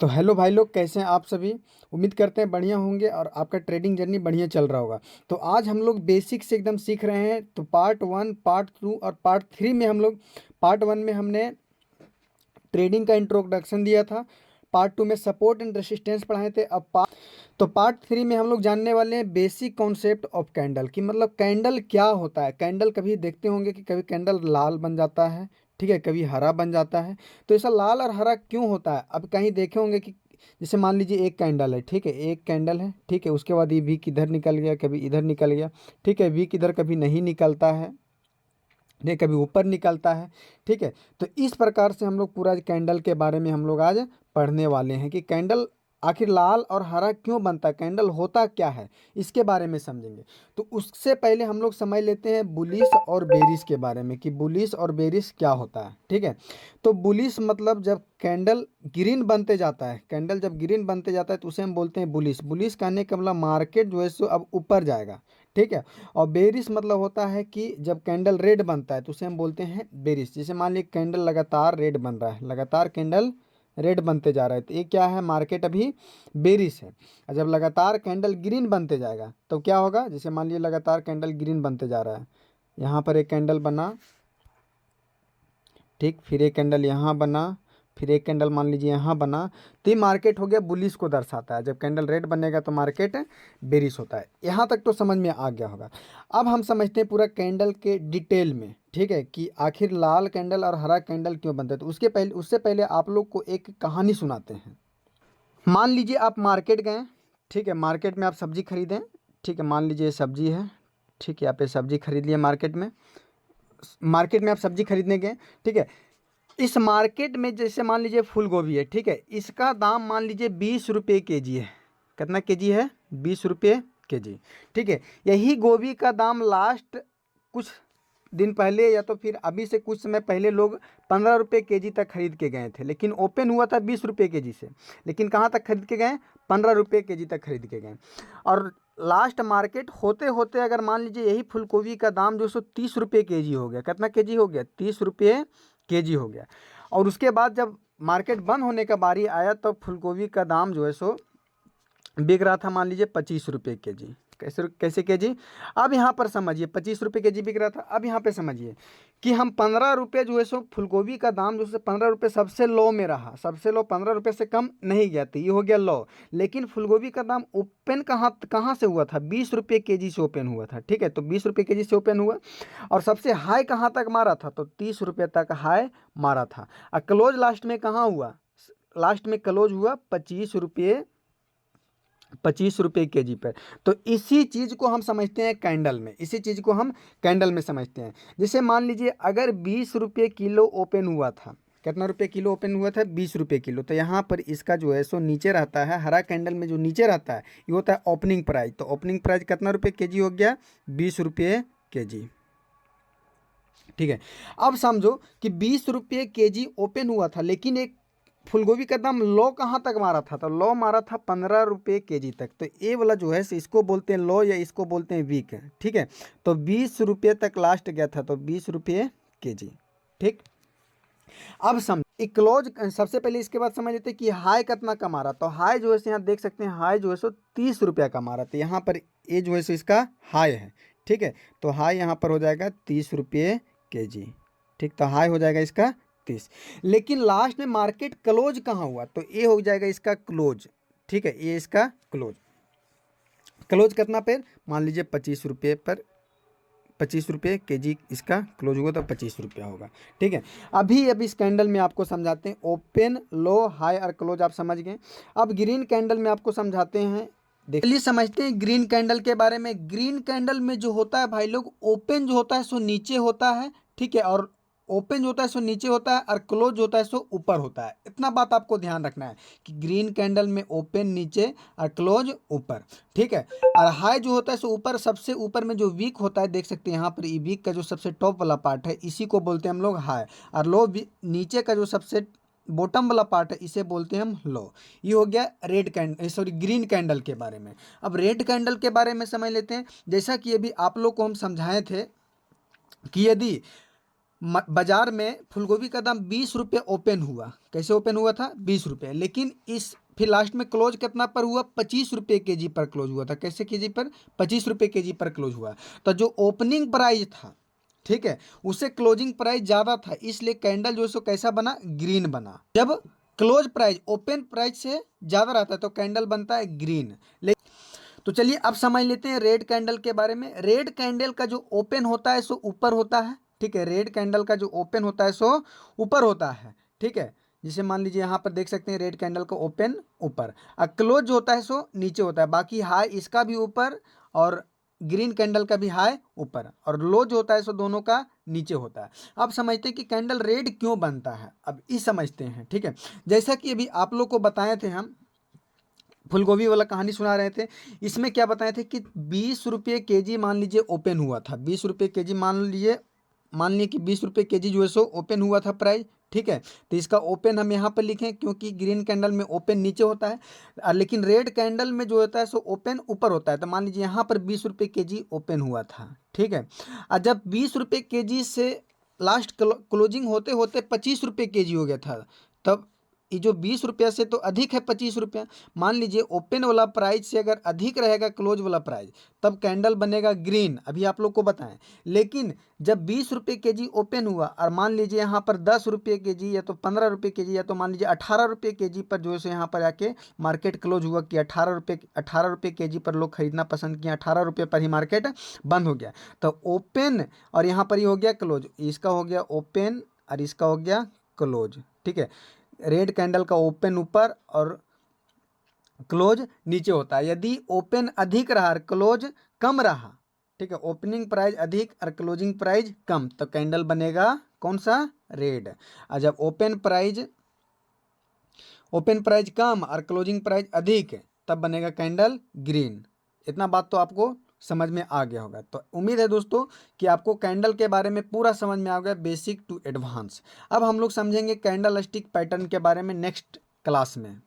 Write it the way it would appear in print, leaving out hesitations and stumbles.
तो हेलो भाई लोग, कैसे हैं आप सभी। उम्मीद करते हैं बढ़िया होंगे और आपका ट्रेडिंग जर्नी बढ़िया चल रहा होगा। तो आज हम लोग बेसिक से एकदम सीख रहे हैं। तो पार्ट 1, पार्ट 2 और पार्ट 3 में हम लोग पार्ट 1 में हमने ट्रेडिंग का इंट्रोडक्शन दिया था। पार्ट 2 में सपोर्ट एंड रेसिस्टेंस पढ़ाए थे। तो पार्ट 3 में हम लोग जानने वाले हैं बेसिक कॉन्सेप्ट ऑफ कैंडल की, मतलब कैंडल क्या होता है। कैंडल कभी देखते होंगे कि कभी कैंडल लाल बन जाता है, ठीक है, कभी हरा बन जाता है। तो ऐसा लाल और हरा क्यों होता है। अब कहीं देखे होंगे कि जैसे मान लीजिए एक कैंडल है, ठीक है, एक कैंडल है, ठीक है, उसके बाद ये वीक इधर निकल गया, कभी इधर निकल गया, ठीक है, वीक इधर कभी नहीं निकलता है, नहीं कभी ऊपर निकलता है, ठीक है। तो इस प्रकार से हम लोग पूरा कैंडल के बारे में हम लोग आज पढ़ने वाले हैं कि कैंडल आखिर लाल और हरा क्यों बनता है, कैंडल होता क्या है, इसके बारे में समझेंगे। तो उससे पहले हम लोग समझ लेते हैं बुलिश और बेरिश के बारे में कि बुलिश और बेरिश क्या होता है, ठीक है। तो बुलिश मतलब जब कैंडल ग्रीन बनते जाता है, कैंडल जब ग्रीन बनते जाता है तो उसे हम बोलते हैं बुलिश। बुलिश कहने का मतलब मार्केट जो है सो अब ऊपर जाएगा, ठीक है। और बेरिश मतलब होता है कि जब कैंडल रेड बनता है तो उसे हम बोलते हैं बेरिश। जैसे मान लीजिए कैंडल लगातार रेड बन रहा है, लगातार कैंडल रेड बनते जा रहा है, तो ये क्या है, मार्केट अभी बेरिश है। और जब लगातार कैंडल ग्रीन बनते जाएगा तो क्या होगा, जैसे मान लीजिए लगातार कैंडल ग्रीन बनते जा रहा है, यहाँ पर एक कैंडल बना, ठीक, फिर एक कैंडल यहाँ बना, फिर एक कैंडल मान लीजिए यहाँ बना, तो ये मार्केट हो गया बुलिश को दर्शाता है। जब कैंडल रेड बनेगा तो मार्केट बेरिश होता है। यहाँ तक तो समझ में आ गया होगा। अब हम समझते हैं पूरा कैंडल के डिटेल में, ठीक है, कि आखिर लाल कैंडल और हरा कैंडल क्यों बनता है। तो उससे पहले आप लोग को एक कहानी सुनाते हैं। मान लीजिए आप मार्केट गए, ठीक है, मार्केट में आप सब्जी खरीदें, ठीक है, मान लीजिए सब्जी है, ठीक है, आप ये सब्जी खरीद लिए मार्केट में, मार्केट में आप सब्जी खरीदने गए, ठीक है। इस मार्केट में जैसे मान लीजिए फूल गोभी है, ठीक है, इसका दाम मान लीजिए 20 रुपये के जी है। कितना के जी है, 20 रुपये के जी, ठीक है। यही गोभी का दाम लास्ट कुछ दिन पहले या तो फिर अभी से कुछ समय पहले लोग 15 रुपये के जी तक खरीद के गए थे, लेकिन ओपन हुआ था 20 रुपये के जी से, लेकिन कहाँ तक खरीद के गए, 15 रुपये के जी तक खरीद के गए। और लास्ट मार्केट होते होते अगर मान लीजिए यही फूल गोभी का दाम जो सो 30 रुपये के जी हो गया। कितना के जी हो गया, 30 रुपये के जी हो गया। और उसके बाद जब मार्केट बंद होने का बारी आया तो फूलगोभी का दाम जो है सो बिक रहा था मान लीजिए 25 रुपये के जी। कैसे कैसे के जी, अब यहाँ पर समझिए 25 रुपये के जी बिक रहा था। अब यहाँ पे समझिए कि हम 15 रुपये जो है सो फूलगोभी का दाम जो है 15 रुपये सबसे लो में रहा, सबसे लो 15 रुपये से कम नहीं गया था, ये हो गया लो। लेकिन फूलगोभी का दाम ओपन कहाँ कहाँ से हुआ था, 20 रुपये के जी से ओपन हुआ था, ठीक है। तो 20 रुपये के जी से ओपन हुआ और सबसे हाई कहाँ तक मारा था, तो 30 रुपये तक हाई मारा था। और क्लोज लास्ट में कहाँ हुआ, लास्ट में क्लोज हुआ 25 रुपये के जी पर। तो इसी चीज़ को हम समझते हैं कैंडल में, इसी चीज़ को हम कैंडल में समझते हैं। जैसे मान लीजिए अगर 20 रुपये किलो ओपन हुआ था, कितना रुपये किलो ओपन हुआ था, 20 रुपये किलो, तो यहाँ पर इसका जो है सो नीचे रहता है, हरा कैंडल में जो नीचे रहता है ये होता है ओपनिंग प्राइस। तो ओपनिंग प्राइस कितना रुपये के जी हो गया, 20 रुपये के जी, ठीक है। अब समझो कि 20 रुपये के जी ओपन हुआ था, लेकिन एक फूलगोभी का दाम लो कहाँ तक मारा था, तो लो मारा था 15 रुपये के जी तक। तो ये वाला जो है इसको बोलते हैं लो या इसको बोलते हैं वीक, ठीक है। तो 20 रुपये तक लास्ट गया था, तो 20 रुपये के जी, ठीक। अब समझ एक क्लोज, सबसे पहले इसके बाद समझ लेते हैं कि हाई कितना का मारा। तो हाई जो है यहाँ देख सकते हैं, हाई जो है सो 30 रुपये का मारा। तो यहाँ पर ये जो है सो इसका हाई है, ठीक है। तो हाई यहाँ पर हो जाएगा 30 रुपये के जी, ठीक। तो हाई हो जाएगा इसका 30। लेकिन लास्ट में मार्केट क्लोज कहाँ हुआ, तो ये हो जाएगा इसका क्लोज, ठीक है, ये इसका क्लोज। क्लोज कितना पे, मान लीजिए 25 रुपये पर, 25 रुपये के जी इसका क्लोज हुआ तो 25 रुपया होगा, ठीक है। अभी इस कैंडल में आपको समझाते हैं ओपन, लो, हाई और क्लोज आप समझ गए। अब ग्रीन कैंडल में आपको समझाते हैं। चलिए समझते हैं ग्रीन कैंडल के बारे में। ग्रीन कैंडल में जो होता है भाई लोग, ओपन जो होता है सो नीचे होता है, ठीक है, और ओपन जो होता है सो नीचे होता है और क्लोज होता है सो ऊपर होता है। इतना बात आपको ध्यान रखना है कि ग्रीन कैंडल में ओपन नीचे और क्लोज ऊपर, ठीक है। और हाई जो होता है सो ऊपर, सबसे ऊपर में जो वीक होता है देख सकते हैं यहाँ पर, ई वीक का जो सबसे टॉप वाला पार्ट है इसी को बोलते हैं हम लोग हाई। और लो नीचे का जो सबसे बॉटम वाला पार्ट है इसे बोलते हैं हम लो। ये हो गया red candle, sorry green candle के बारे में। अब रेड कैंडल के बारे में समझ लेते हैं। जैसा कि अभी आप लोग को हम समझाए थे कि यदि बाजार में फूलगोभी का दाम 20 रुपये ओपन हुआ, कैसे ओपन हुआ था 20 रुपये, लेकिन इस फिर लास्ट में क्लोज कितना पर हुआ 25 रुपये केजी पर क्लोज हुआ था, कैसे केजी पर 25 रुपये केजी पर क्लोज हुआ। तो जो ओपनिंग प्राइस था, ठीक है, उससे क्लोजिंग प्राइस ज़्यादा था, इसलिए कैंडल जो है सो कैसा बना, ग्रीन बना। जब क्लोज प्राइस ओपन प्राइस से ज़्यादा रहता है तो कैंडल बनता है ग्रीन। तो चलिए अब समझ लेते हैं रेड कैंडल के बारे में। रेड कैंडल का जो ओपन होता है सो ऊपर होता है, ठीक है, रेड कैंडल का जो ओपन होता है सो ऊपर होता है, ठीक है। जिसे मान लीजिए यहाँ पर देख सकते हैं रेड कैंडल का ओपन ऊपर और क्लोज जो होता है सो नीचे होता है। बाकी हाई इसका भी ऊपर और ग्रीन कैंडल का भी हाई ऊपर और लो जो होता है सो दोनों का नीचे होता है। अब समझते हैं कि कैंडल रेड क्यों बनता है, अब इस समझते हैं, ठीक है। जैसा कि अभी आप लोग को बताए थे, हम फूलगोभी वाला कहानी सुना रहे थे, इसमें क्या बताए थे कि 20 रुपये केजी मान लीजिए ओपन हुआ था, 20 रुपये केजी मान लिए कि 20 रुपये केजी जो है सो ओपन हुआ था प्राइस, ठीक है। तो इसका ओपन हम यहाँ पर लिखें क्योंकि ग्रीन कैंडल में ओपन नीचे होता है, लेकिन रेड कैंडल में जो होता है सो ओपन ऊपर होता है। तो मान लीजिए यहाँ पर 20 रुपये केजी ओपन हुआ था, ठीक है। और जब 20 रुपये केजी से लास्ट क्लोजिंग होते होते 25 रुपये केजी हो गया था, तब ये जो 20 रुपया से तो अधिक है 25 रुपया, मान लीजिए ओपन वाला प्राइस से अगर अधिक रहेगा क्लोज वाला प्राइस, तब कैंडल बनेगा ग्रीन, अभी आप लोग को बताएं। लेकिन जब 20 रुपये केजी ओपन हुआ और मान लीजिए यहाँ पर 10 रुपये केजी या तो 15 रुपये केजी या तो मान लीजिए 18 रुपये केजी पर जो है सो यहाँ पर आके मार्केट क्लोज हुआ कि 18 रुपये केजी पर लोग खरीदना पसंद किया, 18 रुपये पर ही मार्केट बंद हो गया। तो ओपन और यहाँ पर ही हो गया क्लोज, इसका हो गया ओपन और इसका हो गया क्लोज, ठीक है। रेड कैंडल का ओपन ऊपर और क्लोज नीचे होता है। यदि ओपन अधिक रहा और क्लोज कम रहा, ठीक है, ओपनिंग प्राइस अधिक और क्लोजिंग प्राइस कम, तो कैंडल बनेगा कौन सा, रेड। और जब ओपन प्राइस कम और क्लोजिंग प्राइस अधिक, तब बनेगा कैंडल ग्रीन। इतना बात तो आपको समझ में आ गया होगा। तो उम्मीद है दोस्तों कि आपको कैंडल के बारे में पूरा समझ में आ गया, बेसिक टू एडवांस। अब हम लोग समझेंगे कैंडल स्टिक पैटर्न के बारे में नेक्स्ट क्लास में।